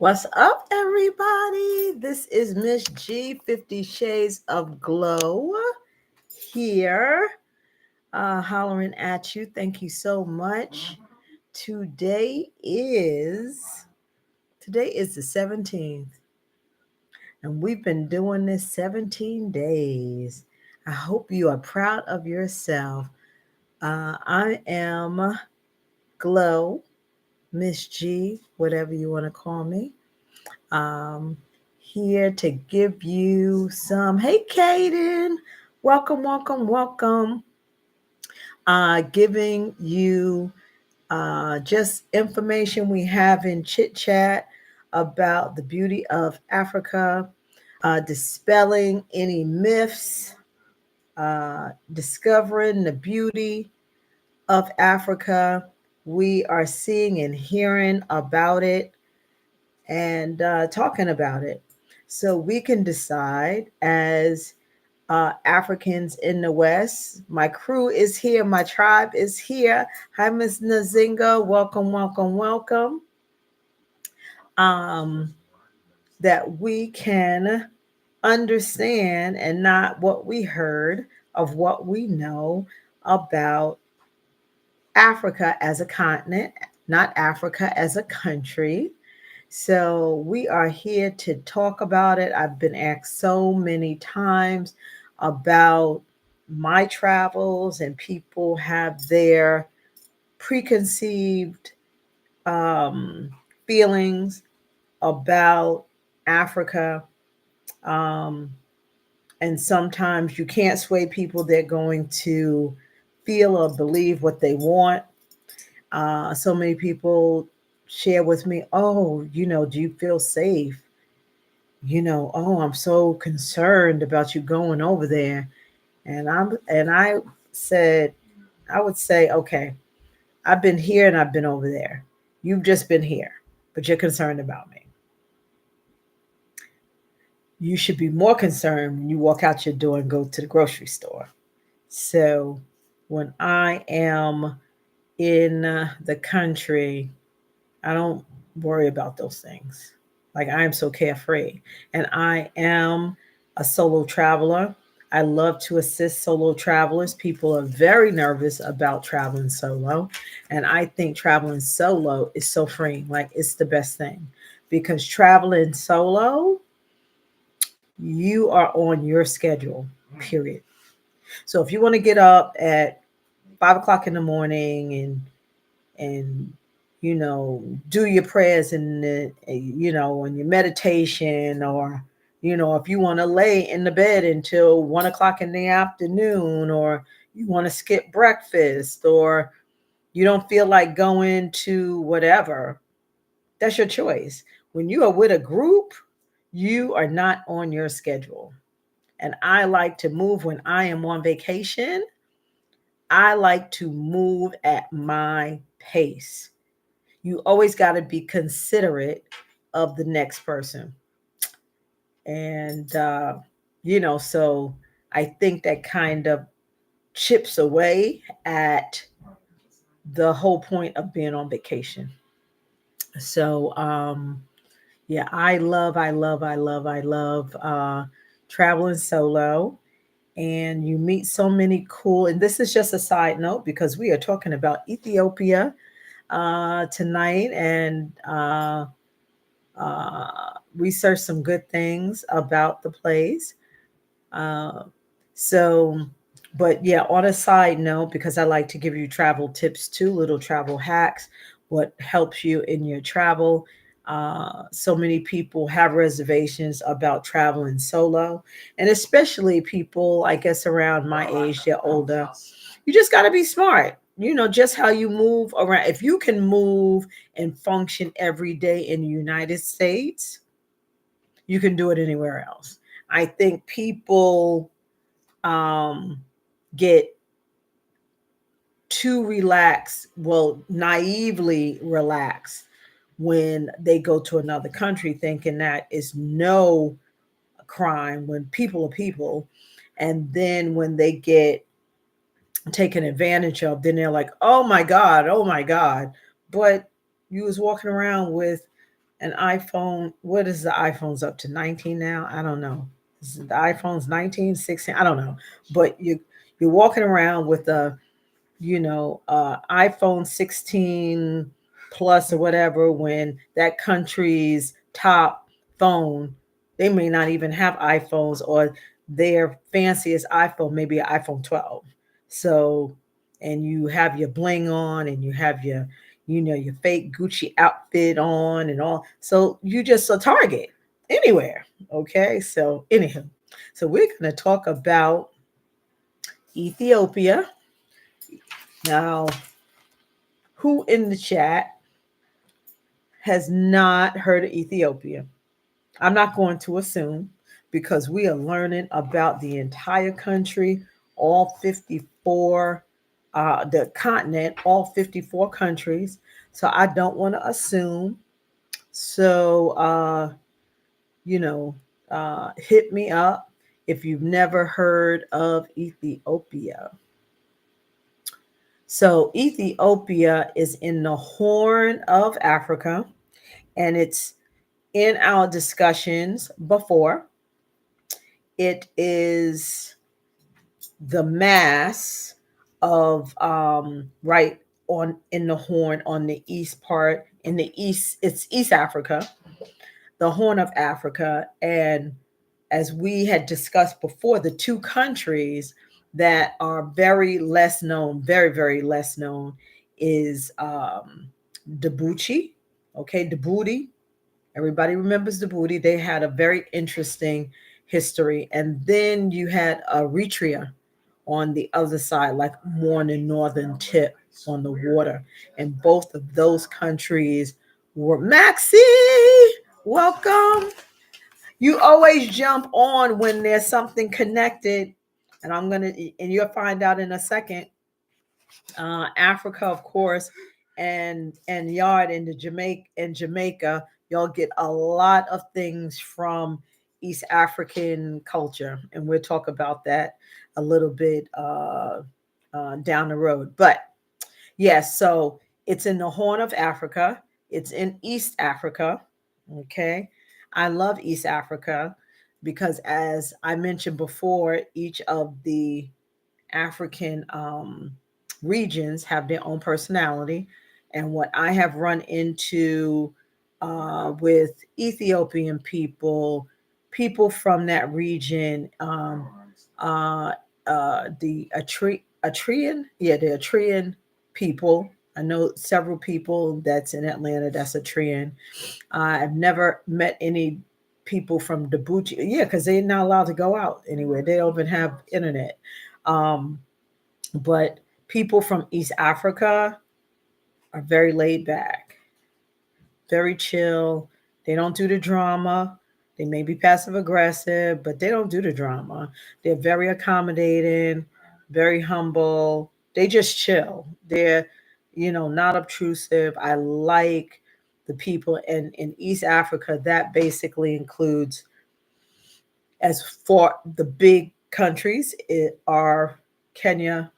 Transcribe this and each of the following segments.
What's up, everybody? This is Miss G, 50 Shades of Glow here, hollering at you. Thank you so much. Today is today is the 17th, and we've been doing this 17 days. I hope you are proud of yourself. I am Glow, Miss G, whatever you want to call me. um, Here to give you some. Hey, Kaden, welcome, welcome, welcome. Giving you just information we have in chit chat about the beauty of Africa, dispelling any myths, discovering the beauty of Africa. We are seeing and hearing about it and talking about it. So we can decide as Africans in the West. My crew is here, my tribe is here. Hi, Miss Nazinga. Welcome, welcome, welcome. Um, that we can understand and not what we heard of what we know about Africa as a continent, not Africa as a country. So we are here to talk about it. I've been asked so many times about my travels, and people have their preconceived feelings about Africa. Um, and sometimes you can't sway people. They're going to feel or believe what they want. So many people share with me, oh, do you feel safe? Oh, I'm so concerned about you going over there. And I said, I would say, okay, I've been here and I've been over there. You've just been here, but you're concerned about me. You should be more concerned when you walk out your door and go to the grocery store. So when I am in the country, I don't worry about those things. Like, I am so carefree. And I am a solo traveler. I love to assist solo travelers. People are very nervous about traveling solo. And I think traveling solo is so freeing. Like, it's the best thing. Because traveling solo, you are on your schedule, period. So if you want to get up at 5 o'clock in the morning and do your prayers and and your meditation, or if you want to lay in the bed until 1 o'clock in the afternoon, or you want to skip breakfast, or you don't feel like going to whatever, that's your choice. When you are with a group, you are not on your schedule. And I like to move when I am on vacation. I like to move at my pace. You always got to be considerate of the next person. And, so I think that kind of chips away at the whole point of being on vacation. So, yeah, I love traveling solo. And you meet so many cool, and this is just a side note because we are talking about Ethiopia tonight, and research some good things about the place. Uh, so, but yeah, on a side note, because I like to give you travel tips too, little travel hacks, what helps you in your travel. So many people have reservations about traveling solo, and especially people, I guess, around my age, they're older. You just got to be smart. Just how you move around. If you can move and function every day in the United States, you can do it anywhere else. I think people um, get too relaxed, well, naively relaxed when they go to another country, thinking that it's no crime when people are people. And then when they get taken advantage of, then they're like, oh my God, oh my God. But you was walking around with an iPhone. What is the iPhone's up to? 19 now? I don't know. Is it the iPhone's 19, 16? I don't know. But you're walking around with a, iPhone 16 plus or whatever, when that country's top phone, they may not even have iPhones, or their fanciest iPhone maybe an iPhone 12. So, and you have your bling on, and you have your, your fake Gucci outfit on and all. So you just a target anywhere. Okay. So anyhow, so we're going to talk about Ethiopia. Now, who in the chat has not heard of Ethiopia? I'm not going to assume, because we are learning about the entire country, all 54, the continent, all 54 countries. So I don't want to assume. So, you know, hit me up if you've never heard of Ethiopia. So, Ethiopia is in the Horn of Africa, and it's in our discussions before. It is the mass of right on in the Horn, on the east part. In the east, it's East Africa, the Horn of Africa. And as we had discussed before, the two countries that are very less known, very, very less known, is Djibouti. Okay, Djibouti. Everybody remembers Djibouti. They had a very interesting history. And then you had Eritrea on the other side, like more on the northern tip on the water. And both of those countries were Maxie. Welcome. You always jump on when there's something connected. And and you'll find out in a second. Africa, of course, and Yard in the Jamaica, y'all get a lot of things from East African culture, and we'll talk about that a little bit down the road. But yes, so it's in the Horn of Africa. It's in East Africa. Okay, I love East Africa because, as I mentioned before, each of the African regions have their own personality. And what I have run into with Ethiopian people, people from that region, the Atrian, yeah, the Atrian people. I know several people that's in Atlanta that's Atrian. I've never met any people from Djibouti. Yeah, because they're not allowed to go out anywhere. They don't even have internet. Um, but people from East Africa are very laid back, very chill. They don't do the drama. They may be passive aggressive, but they don't do the drama. They're very accommodating, very humble. They just chill. They're, not obtrusive. I like the people in East Africa. That basically includes, as for the big countries, it are Kenya,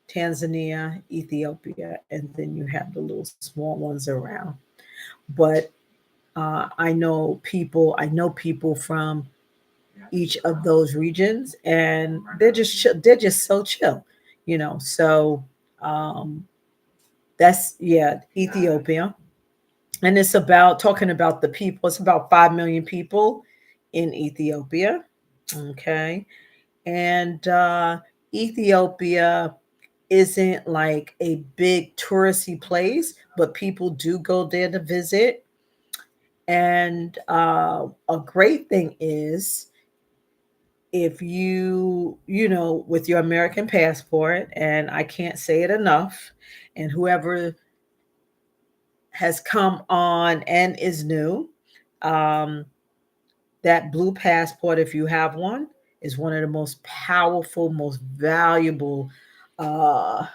Tanzania, Ethiopia, and then you have the little small ones around. But I know people from each of those regions, and they're just they're just so chill, So um, that's, yeah, Ethiopia, and it's about talking about the people. It's about 5 million people in Ethiopia, okay, and Ethiopia isn't like a big touristy place, but people do go there to visit. And a great thing is, if with your American passport, and I can't say it enough, and whoever has come on and is new, um, that blue passport, if you have one, is one of the most powerful, most valuable. Uh,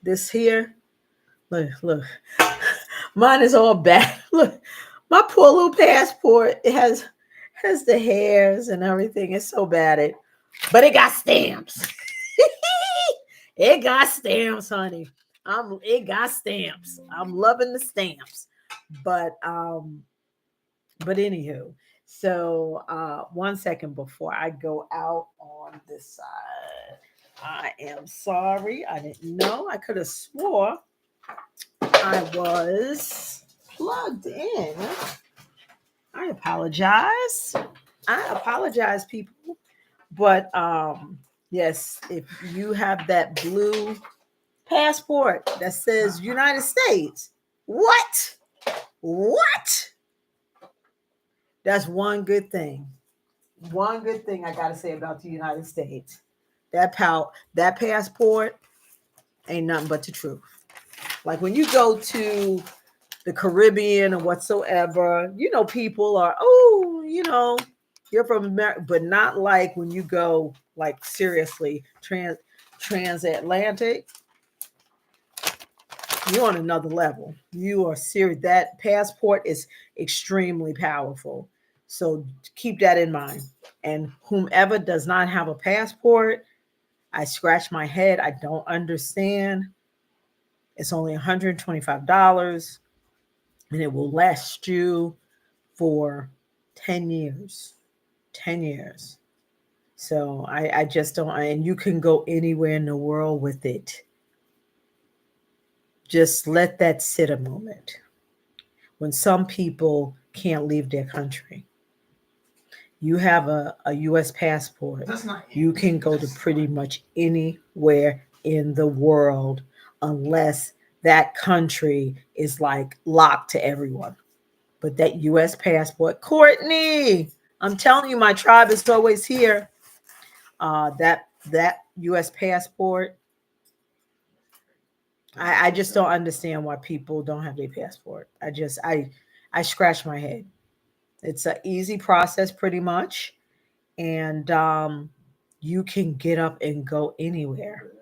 this here, look, mine is all bad. Look, my poor little passport, it has the hairs and everything. It's so bad, but it got stamps. It got stamps, honey. It got stamps. I'm loving the stamps. But anywho, so 1 second before I go out on this side. I am sorry. I didn't know. I could have swore I was plugged in. I apologize. I apologize, people. But yes, if you have that blue passport that says United States, what? What? That's one good thing. One good thing I gotta say about the United States. That passport ain't nothing but the truth. Like when you go to the Caribbean or whatsoever, people are, oh, you're from America, but not like when you go, like, seriously, transatlantic, you're on another level. You are serious. That passport is extremely powerful. So keep that in mind. And whomever does not have a passport, I scratch my head. I don't understand. It's only $125 and it will last you for 10 years. 10 years. So I just don't, and you can go anywhere in the world with it. Just let that sit a moment. When some people can't leave their country, you have a US passport, you can go to pretty much anywhere in the world unless that country is like locked to everyone. But that US passport, Courtney, I'm telling you, my tribe is always here. That US passport, I just don't understand why people don't have their passport. I scratch my head. It's an easy process, pretty much, and you can get up and go anywhere,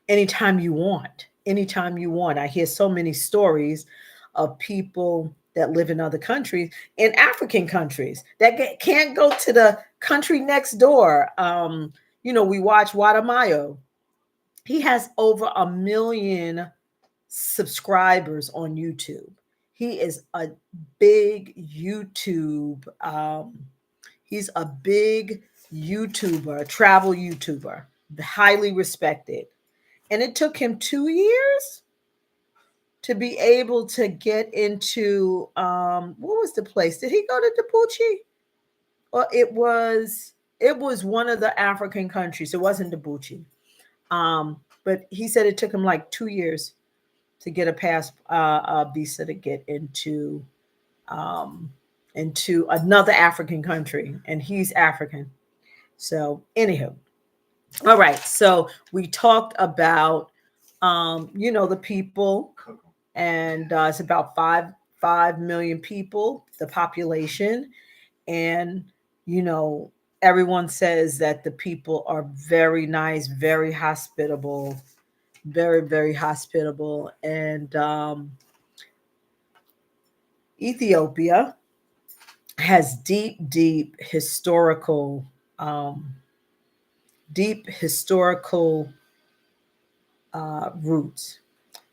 anytime you want. Anytime you want. I hear so many stories of people that live in other countries, in African countries, that can't go to the country next door. We watch Wadamayo. He has over 1 million subscribers on YouTube. He is a big YouTube. He's a big YouTuber, travel YouTuber, highly respected. And it took him 2 years to be able to get into what was the place? Did he go to Djibouti? Or it was one of the African countries. It wasn't Djibouti. But he said it took him like 2 years to get a visa to get into another African country, and he's African. So, anywho, all right. So we talked about the people, and it's about 5 million people, the population, and you know everyone says that the people are very nice, very hospitable, very, very hospitable. And Ethiopia has um, deep historical roots.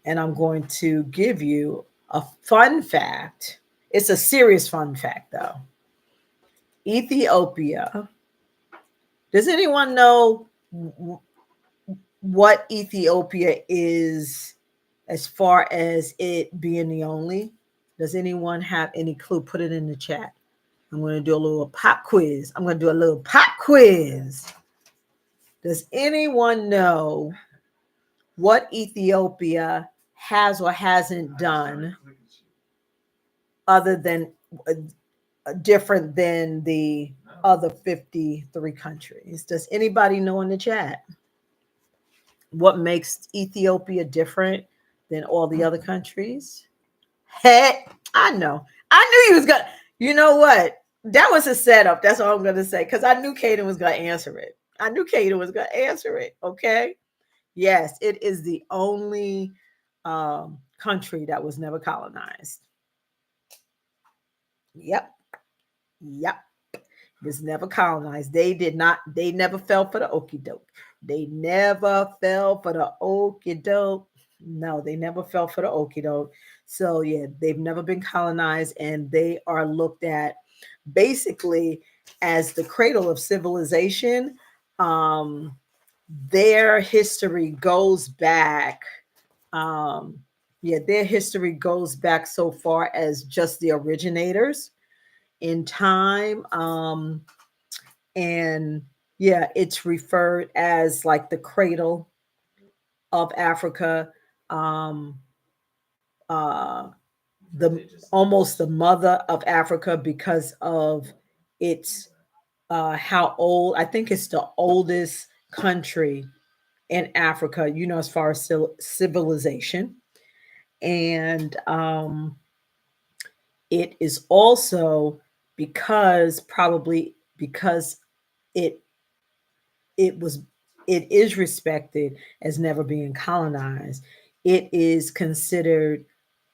And I'm going to give you a fun fact. It's a serious fun fact, though. Ethiopia. Does anyone know what Ethiopia is as far as it being the only? Does anyone have any clue? Put it in the chat. I'm going to do a little pop quiz. Does anyone know what Ethiopia has or hasn't done other than different than the other 53 countries? Does anybody know in the chat what makes Ethiopia different than all the other countries? Hey, I know. I knew he was going to. You know what? That was a setup. That's all I'm going to say, because I knew Kaden was going to answer it. Okay. Yes, it is the only country that was never colonized. Yep. It was never colonized. They never fell for the okie doke. They never fell for the okie doke. No, they never fell for the okie doke. So yeah, they've never been colonized, and they are looked at basically as the cradle of civilization. Um, their history goes back. Um, yeah, their history goes back so far as just the originators in time. And yeah, it's referred as like the cradle of Africa. Um, uh, the almost the mother of Africa because of its how old. I think it's the oldest country in Africa, as far as civilization. And it is also probably because it it was it is respected as never being colonized. It is considered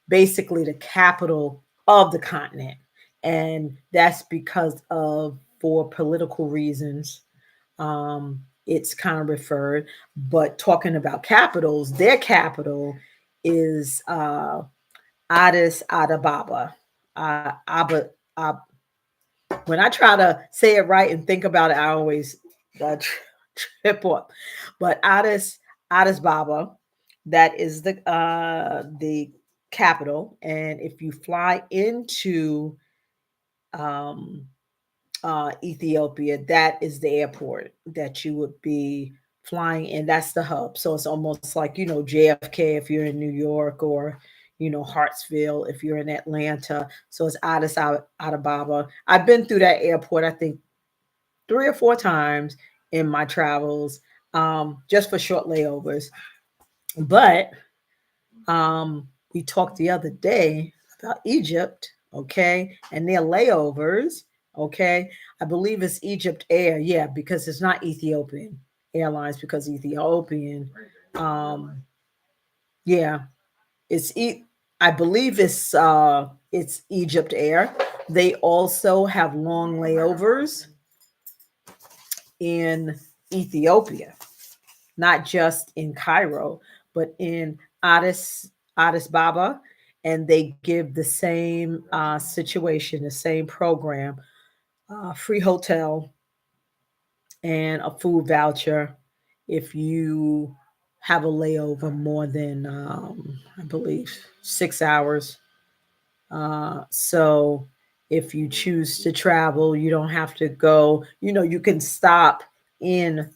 basically the capital of the continent. And that's because of, for political reasons, it's kind of referred. But talking about capitals, their capital is Addis Ababa. Ab, when I try to say it right and think about it, I always uh, trip up. But Addis Baba, that is the capital. And if you fly into um, Ethiopia, that is the airport that you would be flying in. That's the hub. So it's almost like, JFK if you're in New York, or, Hartsville if you're in Atlanta. So it's Addis Ababa. I've been through that airport, I think, 3 or 4 times in my travels, just for short layovers. But we talked the other day about Egypt, okay, and their layovers, okay. I believe it's Egypt Air, yeah, because it's not Ethiopian Airlines, because Ethiopian, um, yeah, it's I believe it's Egypt Air. They also have long layovers in Ethiopia, not just in Cairo, but in Addis Baba, and they give the same situation, the same program, free hotel and a food voucher if you have a layover more than, I believe, 6 hours. So if you choose to travel, you don't have to go. You can stop in.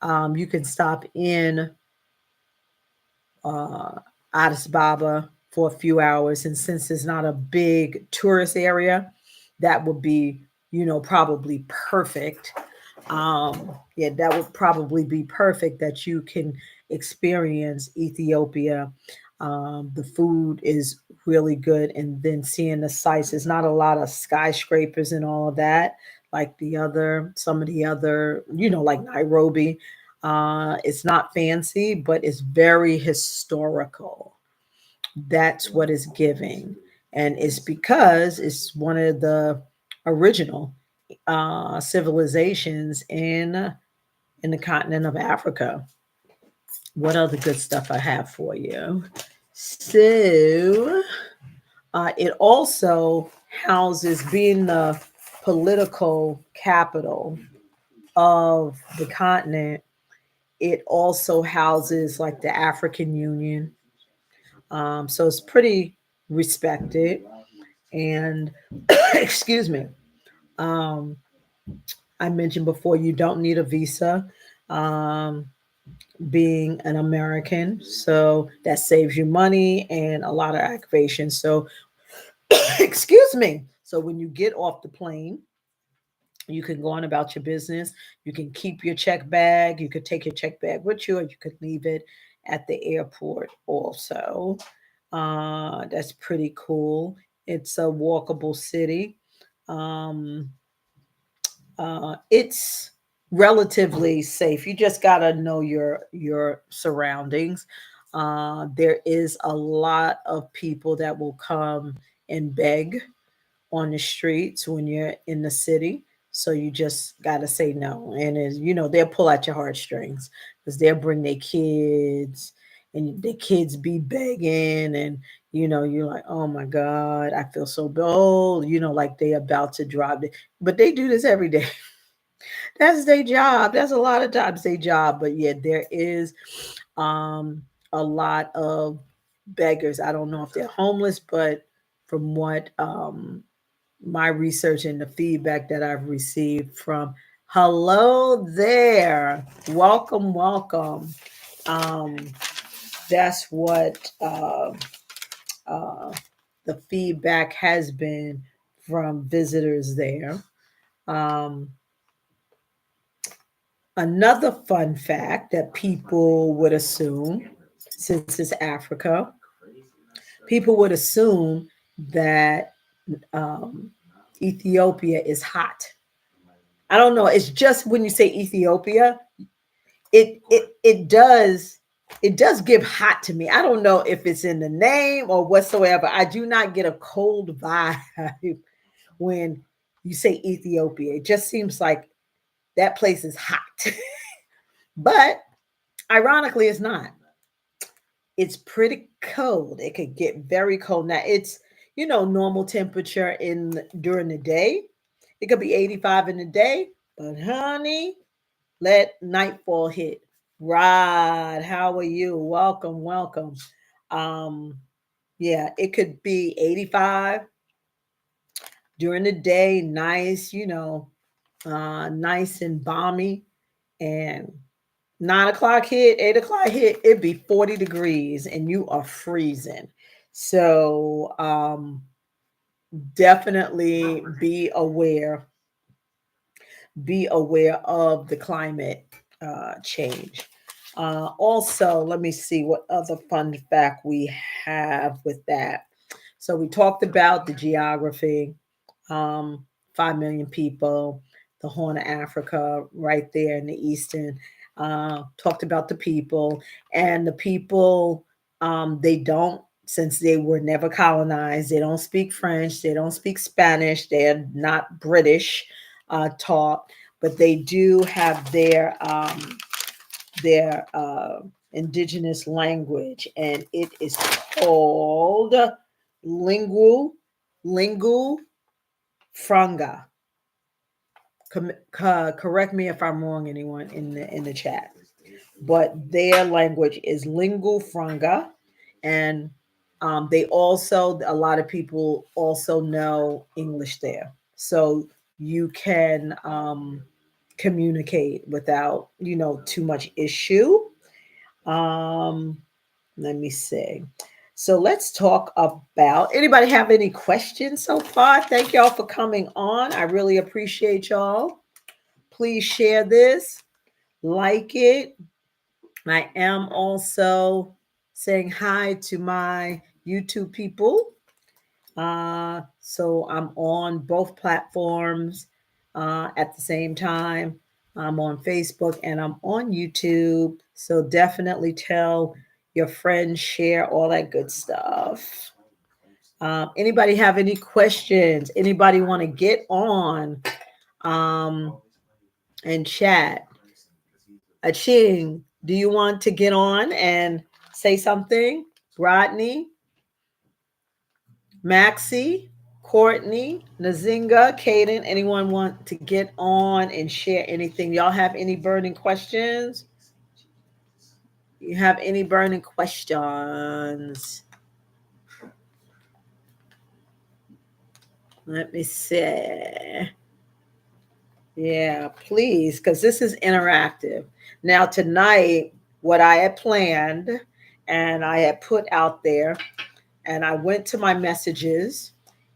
You can stop in uh, Addis Ababa for a few hours. And since it's not a big tourist area, that would be, probably perfect. Yeah, that would probably be perfect that you can experience Ethiopia. The food is really good, and then seeing the sights. There's not a lot of skyscrapers and all of that, like some of the other, like Nairobi. It's not fancy, but it's very historical. That's what it's giving. And it's because it's one of the original civilizations in the continent of Africa. What other good stuff I have for you? So it also houses, being the political capital of the continent, it also houses like the African Union. So it's pretty respected. And excuse me, um, I mentioned before, you don't need a visa, um, being an American. So that saves you money and a lot of aggravation. So, excuse me. So when you get off the plane, you can go on about your business. You can keep your check bag. You could take your check bag with you, or you could leave it at the airport also. That's pretty cool. It's a walkable city. Um, it's relatively safe. You just gotta know your surroundings. There is a lot of people that will come and beg on the streets when you're in the city. So you just gotta say no. And they'll pull at your heartstrings because they'll bring their kids and the kids be begging, and you're like, oh my God, I feel so bold, like they about to drop it. But they do this every day. That's their job. That's a lot of times their job. But yeah, there is um a lot of beggars. I don't know if they're homeless, but from what my research and the feedback that I've received from, hello there, welcome, welcome. Um, that's what uh, the feedback has been from visitors there. Um, Another fun fact that people would assume, since it's Africa, people would assume that um, Ethiopia is hot. I don't know. It's just when you say Ethiopia, it does give hot to me. I don't know if it's in the name or whatsoever. I do not get a cold vibe when you say Ethiopia. It just seems like that place is hot. But ironically, it's not. It's pretty cold. It could get very cold. Now it's normal temperature in during the day. It could be 85 in the day, but honey, let nightfall hit. Rod, how are you? Welcome, welcome. Um, yeah, it could be 85 during the day, nice, nice and balmy. And 9 o'clock hit, 8 o'clock hit, it'd be 40 degrees and you are freezing. So definitely be aware of the climate change. Also, let me see what other fun fact we have with that. So we talked about the geography, um, 5 million people, the Horn of Africa, right there in the eastern. Talked about the people, and the people, they don't, since they were never colonized, they don't speak French, they don't speak Spanish, they're not British taught, but they do have their indigenous language, and it is called lingu lingu franga. Correct me if I'm wrong, anyone in the chat, but their language is lingu franga, and they also, a lot of people also know English there, so you can communicate without too much issue. um Let me see. So let's talk about, anybody have any questions so far? Thank y'all for coming on. I really appreciate y'all. Please share this, like it. I am also saying hi to my YouTube people. So I'm on both platforms at the same time. I'm on Facebook and I'm on YouTube. So definitely tell your friends, share all that good stuff. Anybody have any questions? Anybody want to get on um, and chat? Aching, do you want to get on and say something? Rodney, Maxie, Courtney, Nazinga, Kaden, anyone want to get on and share anything? Y'all have any burning questions? You have any burning questions? Let me see. Yeah, please, because this is interactive. Now, tonight, what I had planned and I had put out there, and I went to my messages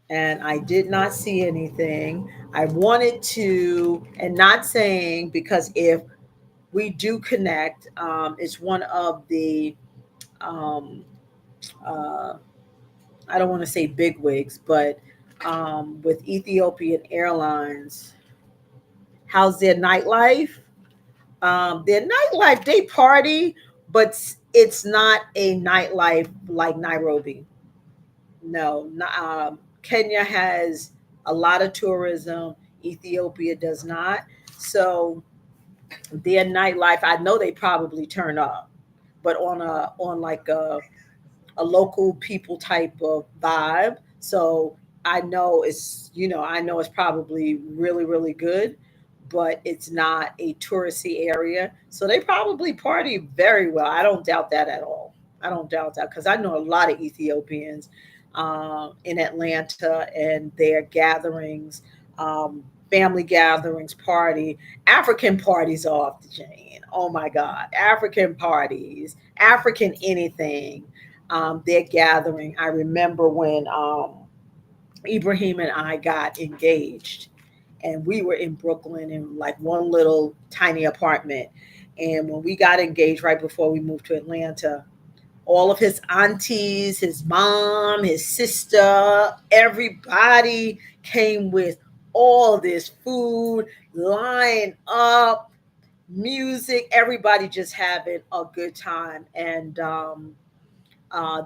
and I did not see anything. I wanted to, and not saying, because if we do connect, it's one of the, um, uh, I don't want to say big wigs, but with Ethiopian Airlines, how's their nightlife? Their nightlife, they party, but it's not a nightlife like Nairobi. No, Kenya has a lot of tourism. Ethiopia does not. So their nightlife, I know they probably turn up, but on like a local people type of vibe. So I know I know it's probably really, really good, but it's not a touristy area. So they probably party very well. I don't doubt that at all. I don't doubt that because I know a lot of Ethiopians in Atlanta and their gatherings, family gatherings, African parties are off the chain. Oh my God, African parties, African anything, their gathering. I remember when Ibrahim and I got engaged, and we were in Brooklyn in like one little tiny apartment. And when we got engaged right before we moved to Atlanta, all of his aunties, his mom, his sister, everybody came with all this food, line up, music, everybody just having a good time. And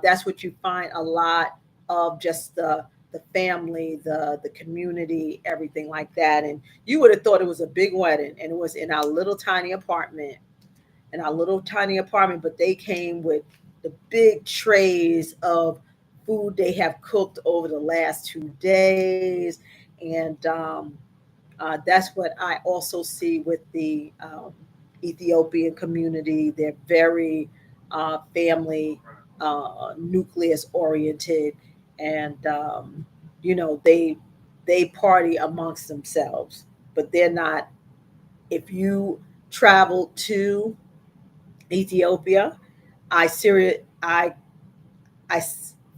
that's what you find a lot of, just the family, the community, everything like that. And you would have thought it was a big wedding, and it was in our little tiny apartment, but they came with the big trays of food they have cooked over the last 2 days. And that's what I also see with the Ethiopian community. They're very family nucleus oriented, and they party amongst themselves, but they're not. If you travel to Ethiopia, I serious I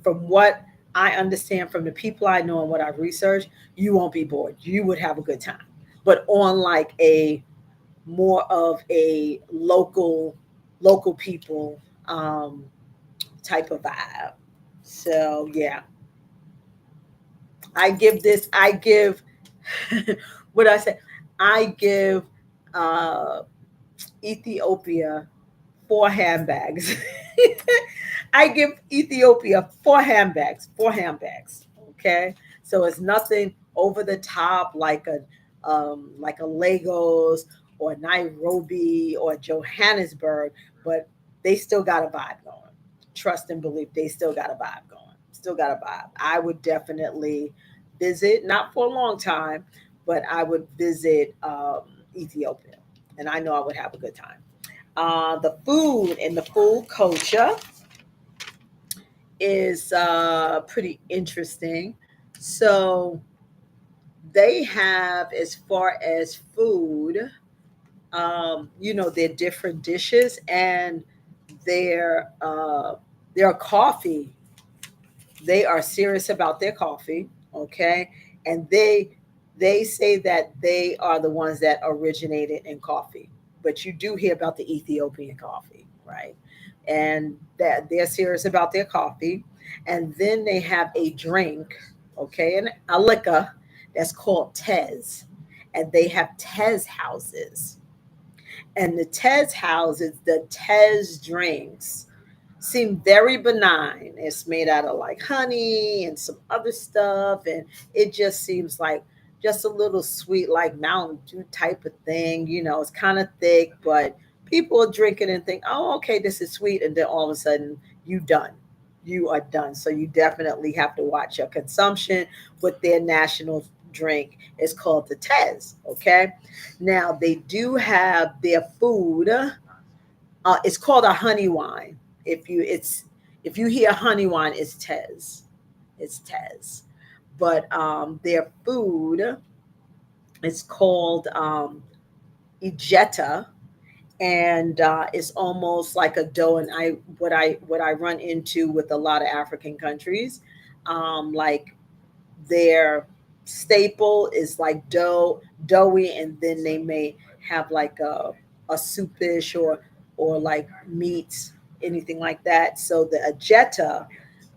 from what I understand from the people I know and what I've researched, you won't be bored. You would have a good time, but on like a more of a local people type of vibe. So yeah, I give what I say. I give uh, Ethiopia 4 handbags. I give Ethiopia 4 handbags, 4 handbags. Okay, so it's nothing over the top like a Lagos or Nairobi or Johannesburg, but they still got a vibe going. Trust and believe, they still got a vibe going. Still got a vibe. I would definitely visit, not for a long time, but I would visit Ethiopia, and I know I would have a good time. The food and the food culture is pretty interesting. So they have, as far as food, their different dishes and their their coffee. They are serious about their coffee, okay? And they say that they are the ones that originated in coffee. But you do hear about the Ethiopian coffee, right? And that they're serious about their coffee. And then they have a drink, okay, and a liquor that's called Tez. And they have Tez houses. And the Tez houses, the Tez drinks seem very benign. It's made out of like honey and some other stuff, and it just seems like just a little sweet, like Mountain Dew type of thing. It's kind of thick, but people are drinking and think, "Oh, okay, this is sweet," and then all of a sudden, you are done. So you definitely have to watch your consumption. With their national drink is called the Tez. Okay, now they do have their food. It's called a honey wine. If you hear honey wine, it's Tez. It's Tez. But their food is called Ijeta, and it's almost like a dough. And what I run into with a lot of African countries, like their staple is like doughy, and then they may have like a soupish or like meats, anything like that. So the ajeta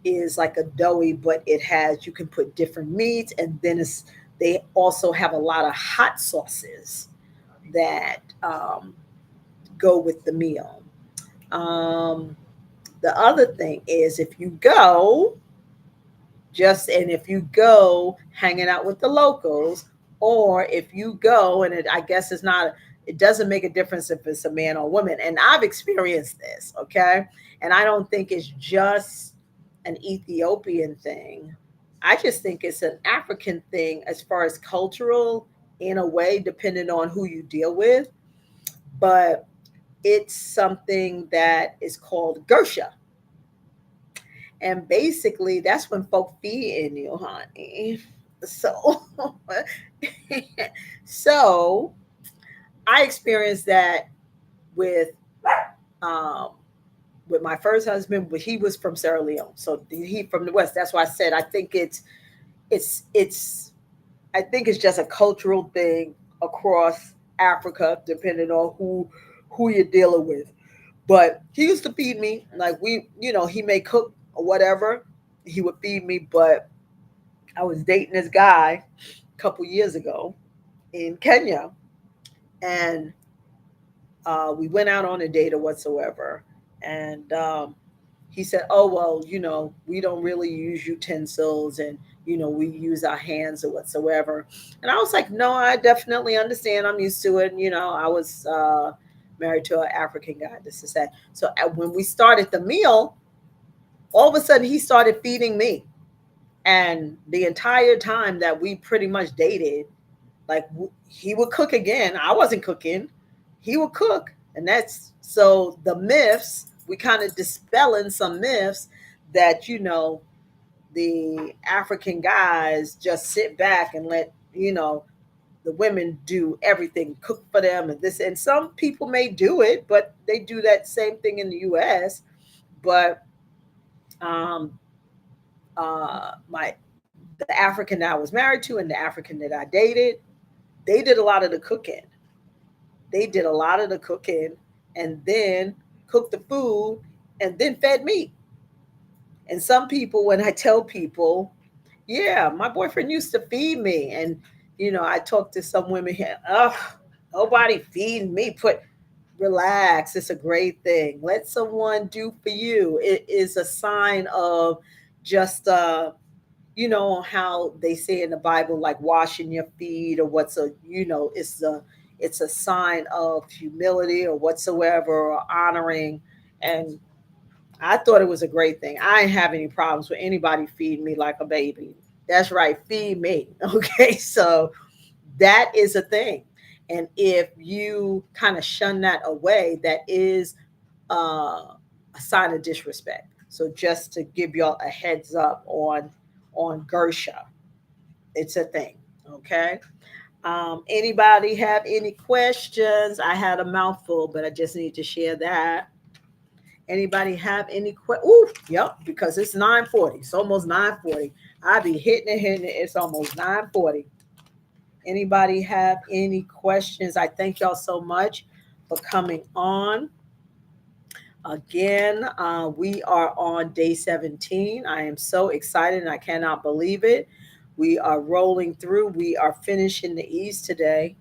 is like a doughy, but it has, you can put different meats, and then they also have a lot of hot sauces that go with the meal. Um, the other thing is, if you go hanging out with the locals, or if you go, and I guess it's not. It doesn't make a difference if it's a man or a woman. And I've experienced this, okay? And I don't think it's just an Ethiopian thing. I just think it's an African thing as far as cultural, in a way, depending on who you deal with. But it's something that is called Gersha. And basically, that's when folk feed in you, honey. So, so I experienced that with um, with my first husband, but he was from Sierra Leone, so he from the West. That's why I said I think it's I think it's just a cultural thing across Africa, depending on who you're dealing with. But he used to feed me like he may cook or whatever. He would feed me, but I was dating this guy a couple years ago in Kenya, and we went out on a date or whatsoever, and he said, "Oh well, we don't really use utensils, and we use our hands or whatsoever." And I was like, "No, I definitely understand. I'm used to it." And, I was married to an African guy. This is that. So when we started the meal, all of a sudden he started feeding me, and the entire time that we pretty much dated, like he would cook again. I wasn't cooking. He would cook. And that's so the myths, we kind of dispelling some myths that, the African guys just sit back and let, the women do everything, cook for them and this. And some people may do it, but they do that same thing in the US. But um, my the African that I was married to and the African that I dated, they did a lot of the cooking. They did a lot of the cooking and then cooked the food and then fed me. And some people, when I tell people, yeah, my boyfriend used to feed me. And, I talk to some women here, oh, nobody feed me. Relax. It's a great thing. Let someone do for you. It is a sign of just, how they say in the Bible, like washing your feet or it's a sign of humility or whatsoever, or honoring. And I thought it was a great thing. I didn't have any problems with anybody feeding me like a baby. That's right, feed me. Okay, so that is a thing. And if you kind of shun that away, that is a sign of disrespect. So just to give y'all a heads up on Gersha, it's a thing. Okay. Anybody have any questions? I had a mouthful, but I just need to share that. Anybody have any questions? Ooh, yep, because it's 9:40. It's almost 9:40. I be hitting it. It's almost 9:40. Anybody have any questions? I thank y'all so much for coming on. Again, we are on day 17. I am so excited and I cannot believe it. We are rolling through. We are finishing the E's today.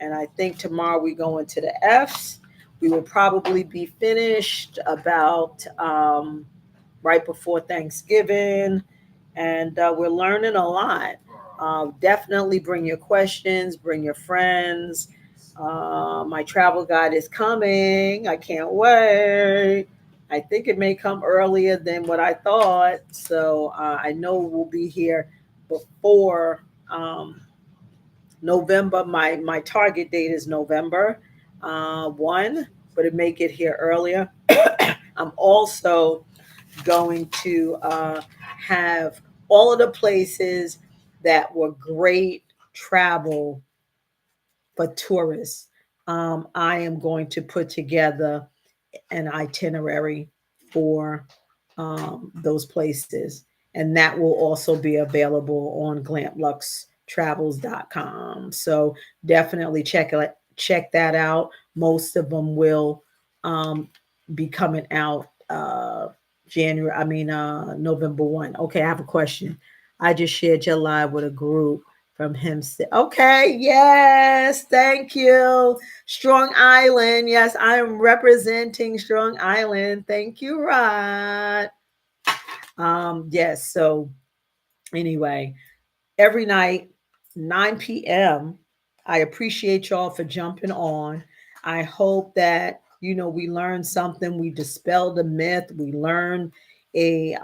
And I think tomorrow we go into the F's. We will probably be finished about right before Thanksgiving. And we're learning a lot. Definitely bring your questions, bring your friends. My travel guide is coming. I can't wait. I think it may come earlier than what I thought. So I know we'll be here before November. My target date is November 1, but it may get here earlier. I'm also going to have all of the places that were great travel for tourists. I am going to put together an itinerary for those places, and that will also be available on glampluxetravels.com. So definitely check that out. Most of them will be coming out November 1. Okay, I have a question. I just shared your live with a group from him. Okay, yes, thank you. Strong Island. Yes, I am representing Strong Island. Thank you, Rod. Yes, so anyway, every night, 9 p.m., I appreciate y'all for jumping on. I hope that we learned something. We dispelled a myth. We learned a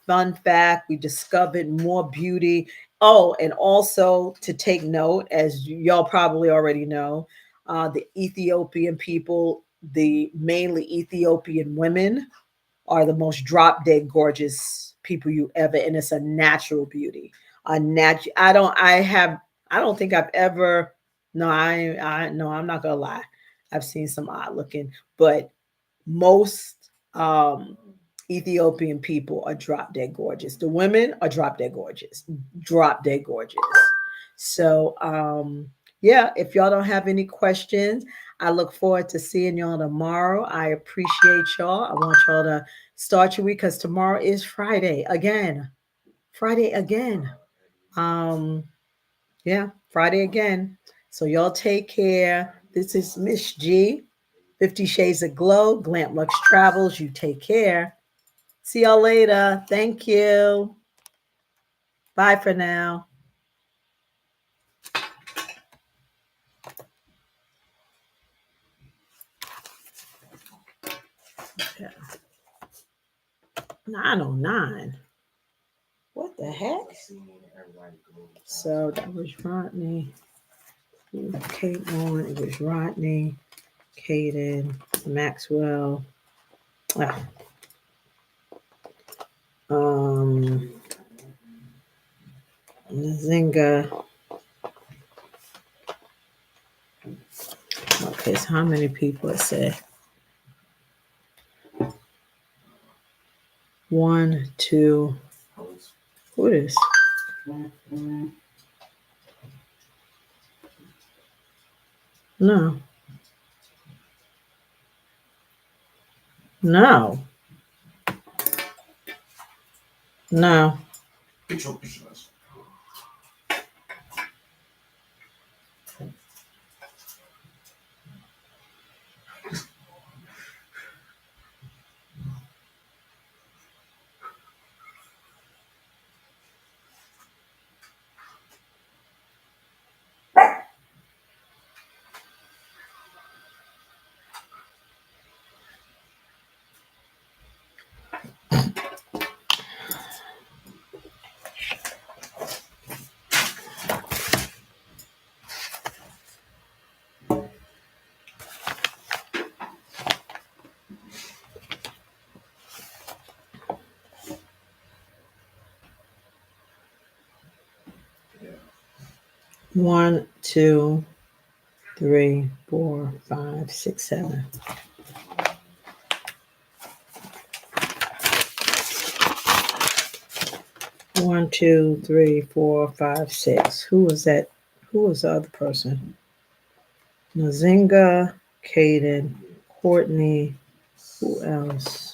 fun fact. We discovered more beauty. Oh, and also to take note, as y'all probably already know, the Ethiopian people, the mainly Ethiopian women, are the most drop dead gorgeous people you ever, and it's a natural beauty. A natural. I don't think I've ever. No, no, I'm not gonna lie. I've seen some odd looking, but most Ethiopian people are drop dead gorgeous. The women are drop dead gorgeous, drop dead gorgeous. So yeah, if y'all don't have any questions, I look forward to seeing y'all tomorrow. I appreciate y'all. I want y'all to start your week because tomorrow is Friday again. Friday again. Um, yeah, Friday again. So y'all take care. This is Miss G, 50 Shades of Glow, Glamplux Travels. You take care. See y'all later. Thank you. Bye for now. Yeah. 909. What the heck? So that was Rodney. Kate on. It was Rodney, Caden, Maxwell. Ah, um, Nzinga. Okay, so how many people it said? 1, 2. Who is? No. No. No. One, two, three, four, five, six, seven. One, two, three, four, five, six. Who was that? Who was the other person? Nazinga, Caden, Courtney. Who else?